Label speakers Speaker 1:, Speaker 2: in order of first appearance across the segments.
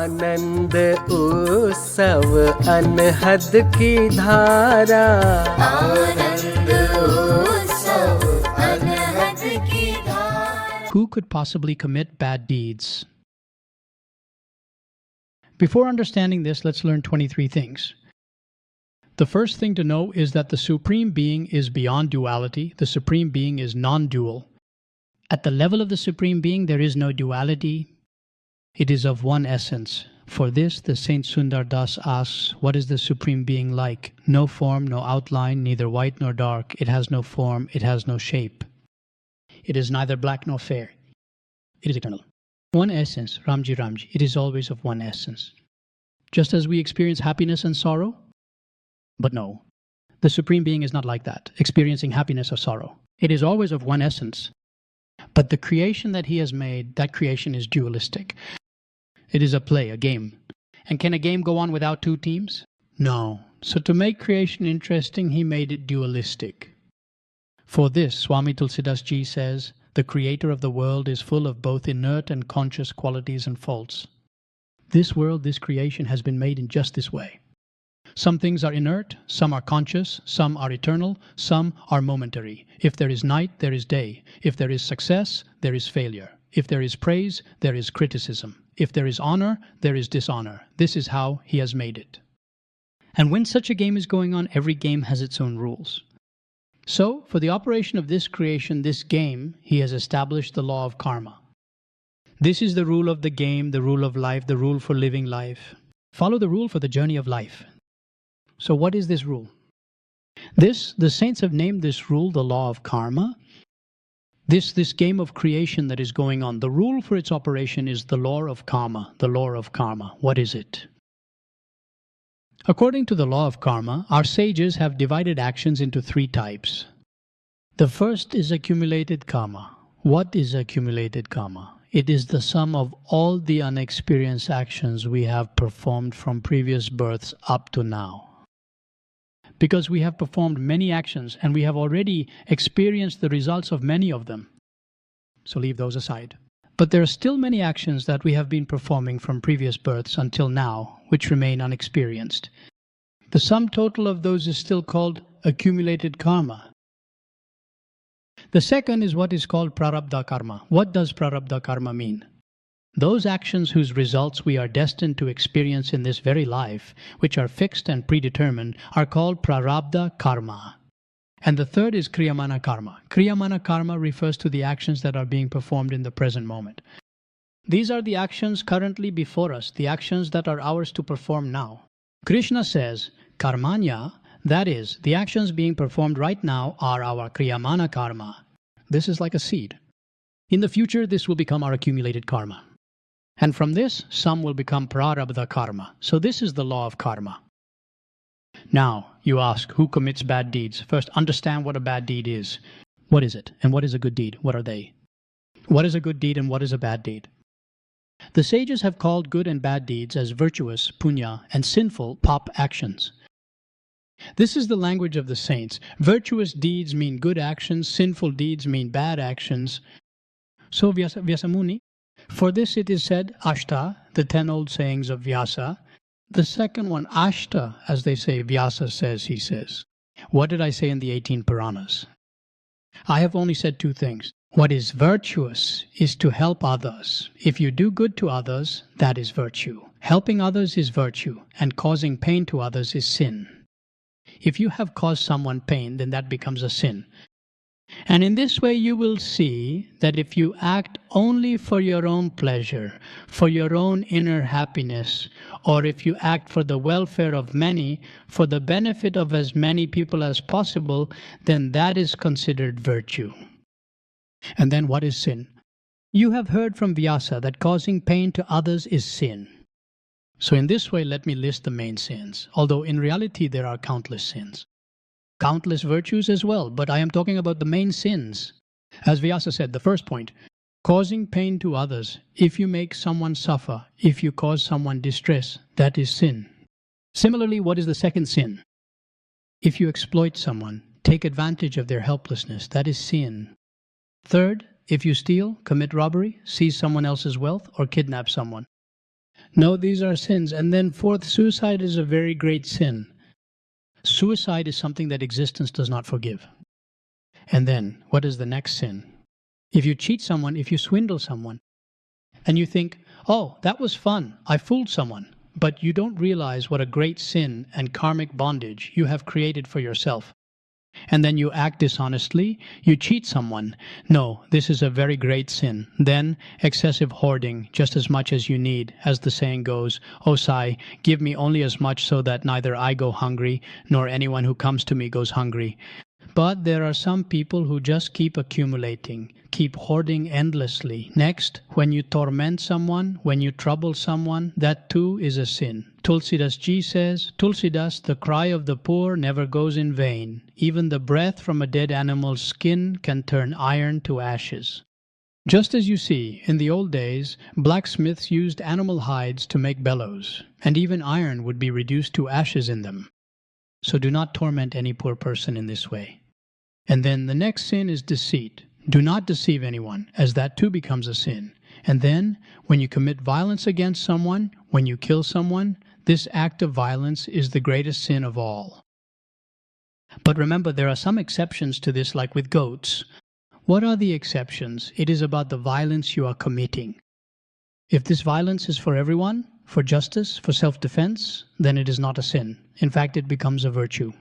Speaker 1: आनंद उत्सव अनहद की धारा आनंद उत्सव अनहद की धारा.
Speaker 2: Who could possibly commit bad deeds? Before understanding this, let's learn 23 things. The first thing to know is that the Supreme Being is beyond duality. The Supreme Being is non-dual. At the level of the Supreme Being, there is no duality. It is of one essence. For this, the Saint Sundar Das asks, what is the Supreme Being like? No form, no outline, neither white nor dark. It has no form, it has no shape. It is neither black nor fair. It is eternal. One essence, Ramji Ramji. It is always of one essence. Just as we experience happiness and sorrow, but no, the Supreme Being is not like that, experiencing happiness or sorrow. It is always of one essence. But the creation that He has made, that creation is dualistic. It is a play, a game. And can a game go on without two teams? No. So to make creation interesting, He made it dualistic. For this, Swami Tulsidas Ji says, the creator of the world is full of both inert and conscious qualities and faults. This world, this creation has been made in just this way. Some things are inert, some are conscious, some are eternal, some are momentary. If there is night, there is day. If there is success, there is failure. If there is praise, there is criticism. If there is honor, there is dishonor. This is how He has made it. And when such a game is going on, every game has its own rules. So, for the operation of this creation, this game, He has established the law of karma. This is the rule of the game, the rule of life, the rule for living life. Follow the rule for the journey of life. So what is this rule? The saints have named this rule the law of karma. This game of creation that is going on, the rule for its operation is the law of karma, the law of karma. What is it? According to the law of karma, our sages have divided actions into three types. The first is accumulated karma. What is accumulated karma? It is the sum of all the unexperienced actions we have performed from previous births up to now. Because we have performed many actions and we have already experienced the results of many of them. So leave those aside. But there are still many actions that we have been performing from previous births until now, which remain unexperienced. The sum total of those is still called accumulated karma. The second is what is called prarabdha karma. What does prarabdha karma mean? Those actions whose results we are destined to experience in this very life, which are fixed and predetermined, are called prarabdha karma. And the third is kriyamana karma. Kriyamana karma refers to the actions that are being performed in the present moment. These are the actions currently before us, the actions that are ours to perform now. Krishna says, karmanya, that is, the actions being performed right now are our kriyamana karma. This is like a seed. In the future, this will become our accumulated karma. And from this, some will become prarabdha karma. So this is the law of karma. Now, you ask, who commits bad deeds? First, understand what a bad deed is. What is it? And what is a good deed? What are they? What is a good deed and what is a bad deed? The sages have called good and bad deeds as virtuous, punya, and sinful, pap actions. This is the language of the saints. Virtuous deeds mean good actions, sinful deeds mean bad actions. So Vyasamuni, for this it is said, Ashta, the 10 old sayings of Vyasa. The second one, Ashta, as they say, Vyasa says, he says. What did I say in the 18 Puranas? I have only said two things. What is virtuous is to help others. If you do good to others, that is virtue. Helping others is virtue, and causing pain to others is sin. If you have caused someone pain, then that becomes a sin. And in this way you will see that if you act only for your own pleasure, for your own inner happiness, or if you act for the welfare of many, for the benefit of as many people as possible, then that is considered virtue. And then what is sin? You have heard from Vyasa that causing pain to others is sin. So in this way, let me list the main sins, although in reality there are countless sins. Countless virtues as well, but I am talking about the main sins. As Vyasa said, the first point, causing pain to others. If you make someone suffer, if you cause someone distress, that is sin. Similarly, what is the second sin? If you exploit someone, take advantage of their helplessness, that is sin. Third, if you steal, commit robbery, seize someone else's wealth, or kidnap someone. No, these are sins. And then fourth, suicide is a very great sin. Suicide is something that existence does not forgive. And then, what is the next sin? If you cheat someone, if you swindle someone, and you think, oh, that was fun, I fooled someone, but you don't realize what a great sin and karmic bondage you have created for yourself. And then you act dishonestly, you cheat someone. No, this is a very great sin. Then excessive hoarding, just as much as you need, as the saying goes, O Sai, give me only as much so that neither I go hungry, nor anyone who comes to me goes hungry. But there are some people who just keep accumulating, keep hoarding endlessly. Next, when you torment someone, when you trouble someone, that too is a sin. Tulsidas Ji says, Tulsidas, the cry of the poor never goes in vain. Even the breath from a dead animal's skin can turn iron to ashes. Just as you see, in the old days, blacksmiths used animal hides to make bellows, and even iron would be reduced to ashes in them. So do not torment any poor person in this way. And then the next sin is deceit. Do not deceive anyone, as that too becomes a sin. And then, when you commit violence against someone, when you kill someone, this act of violence is the greatest sin of all. But remember, there are some exceptions to this, like with goats. What are the exceptions? It is about the violence you are committing. If this violence is for everyone, for justice, for self-defense, then it is not a sin. In fact, it becomes a virtue.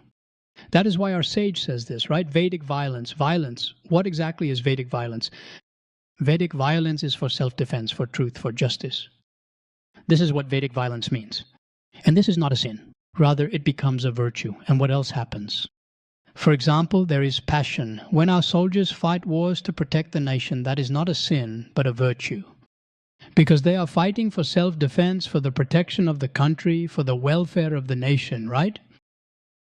Speaker 2: That is why our sage says this, right? Vedic violence. Violence. What exactly is Vedic violence? Vedic violence is for self-defense, for truth, for justice. This is what Vedic violence means. And this is not a sin. Rather, it becomes a virtue. And what else happens? For example, there is passion. When our soldiers fight wars to protect the nation, that is not a sin, but a virtue. Because they are fighting for self-defense, for the protection of the country, for the welfare of the nation, right?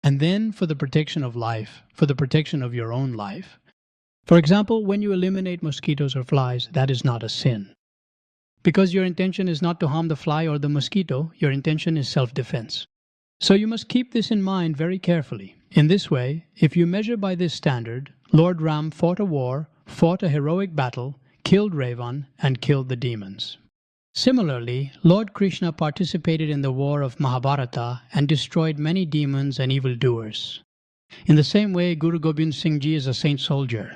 Speaker 2: And then for the protection of life, for the protection of your own life. For example, when you eliminate mosquitoes or flies, that is not a sin. Because your intention is not to harm the fly or the mosquito, your intention is self-defense. So you must keep this in mind very carefully. In this way, if you measure by this standard, Lord Ram fought a war, fought a heroic battle, killed Ravan, and killed the demons. Similarly, Lord Krishna participated in the war of Mahabharata and destroyed many demons and evildoers. In the same way, Guru Gobind Singh Ji is a saint soldier.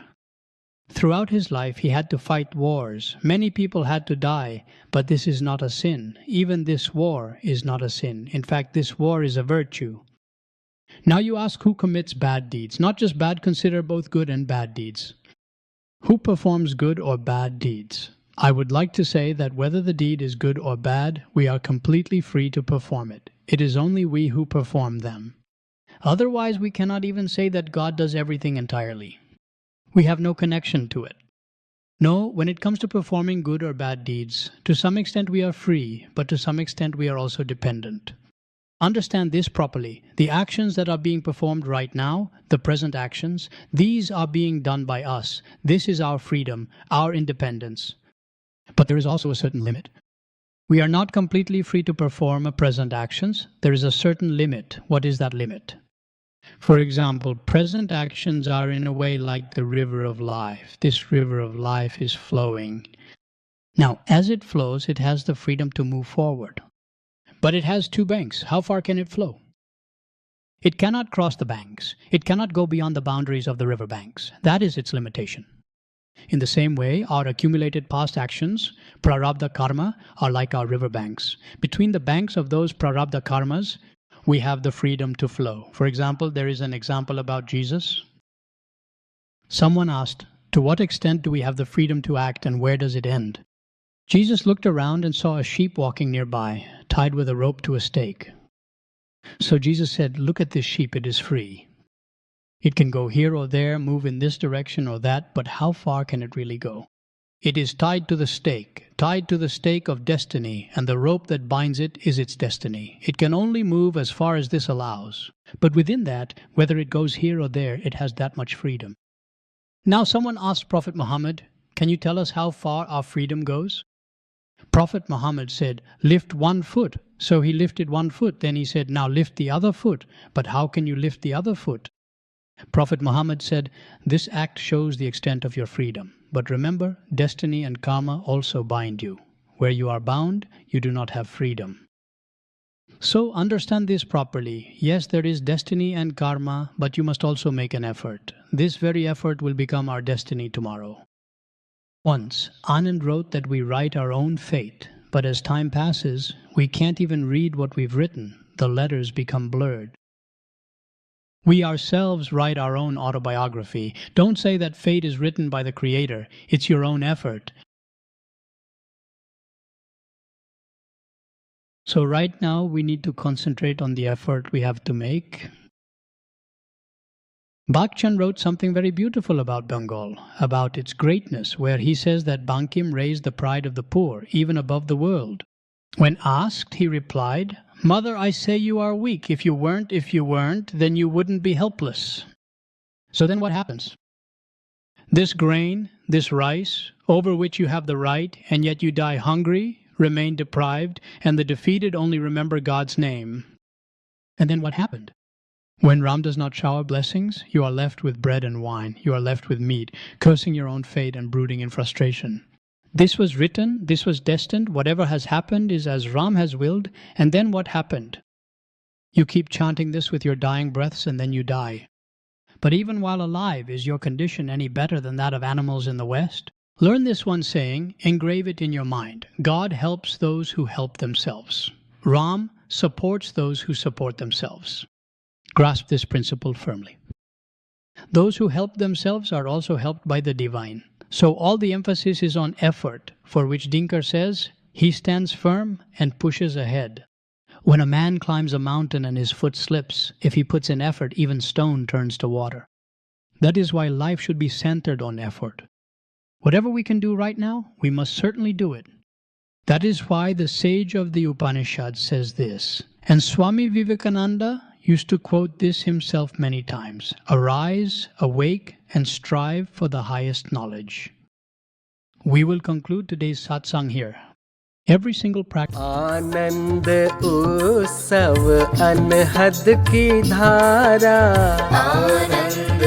Speaker 2: Throughout his life, he had to fight wars. Many people had to die, but this is not a sin. Even this war is not a sin. In fact, this war is a virtue. Now you ask who commits bad deeds. Not just bad, consider both good and bad deeds. Who performs good or bad deeds? I would like to say that whether the deed is good or bad, we are completely free to perform it. It is only we who perform them. Otherwise, we cannot even say that God does everything entirely. We have no connection to it. No, when it comes to performing good or bad deeds, to some extent we are free, but to some extent we are also dependent. Understand this properly. The actions that are being performed right now, the present actions, these are being done by us. This is our freedom, our independence. But there is also a certain limit. We are not completely free to perform present actions. There is a certain limit. What is that limit? For example, present actions are in a way like the river of life. This river of life is flowing. Now, as it flows, it has the freedom to move forward. But it has two banks. How far can it flow? It cannot cross the banks. It cannot go beyond the boundaries of the river banks. That is its limitation. In the same way, our accumulated past actions, prarabdha karma, are like our river banks. Between the banks of those prarabdha karmas, we have the freedom to flow. For example, there is an example about Jesus. Someone asked, to what extent do we have the freedom to act and where does it end? Jesus looked around and saw a sheep walking nearby, tied with a rope to a stake. So Jesus said, look at this sheep, it is free. It can go here or there, move in this direction or that, but how far can it really go? It is tied to the stake of destiny, and the rope that binds it is its destiny. It can only move as far as this allows. But within that, whether it goes here or there, it has that much freedom. Now someone asked Prophet Muhammad, can you tell us how far our freedom goes? Prophet Muhammad said, lift 1 foot. So he lifted 1 foot. Then he said, now lift the other foot. But how can you lift the other foot? Prophet Muhammad said, this act shows the extent of your freedom. But remember, destiny and karma also bind you. Where you are bound, you do not have freedom. So understand this properly. Yes, there is destiny and karma, but you must also make an effort. This very effort will become our destiny tomorrow. Once, Anand wrote that we write our own fate, but as time passes, we can't even read what we've written. The letters become blurred. We ourselves write our own autobiography. Don't say that fate is written by the Creator. It's your own effort. So right now, we need to concentrate on the effort we have to make. Bhagchan wrote something very beautiful about Bengal, about its greatness, where he says that Bankim raised the pride of the poor, even above the world. When asked, he replied, "Mother, I say you are weak. If you weren't, then you wouldn't be helpless." So then what happens? This grain, this rice, over which you have the right, and yet you die hungry, remain deprived, and the defeated only remember God's name. And then what happened? When Ram does not shower blessings, you are left with bread and wine, you are left with meat, cursing your own fate and brooding in frustration. This was written, this was destined, whatever has happened is as Ram has willed, and then what happened? You keep chanting this with your dying breaths and then you die. But even while alive, is your condition any better than that of animals in the West? Learn this one saying, engrave it in your mind. God helps those who help themselves. Ram supports those who support themselves. Grasp this principle firmly. Those who help themselves are also helped by the divine. So all the emphasis is on effort, for which Dinkar says, he stands firm and pushes ahead. When a man climbs a mountain and his foot slips, if he puts in effort, even stone turns to water. That is why life should be centered on effort. Whatever we can do right now, we must certainly do it. That is why the sage of the Upanishad says this, and Swami Vivekananda used to quote this himself many times, arise, awake, and strive for the highest knowledge. We will conclude today's satsang here. Every single practice.
Speaker 1: आनंद उत्सव अनहद की धारा, आनंद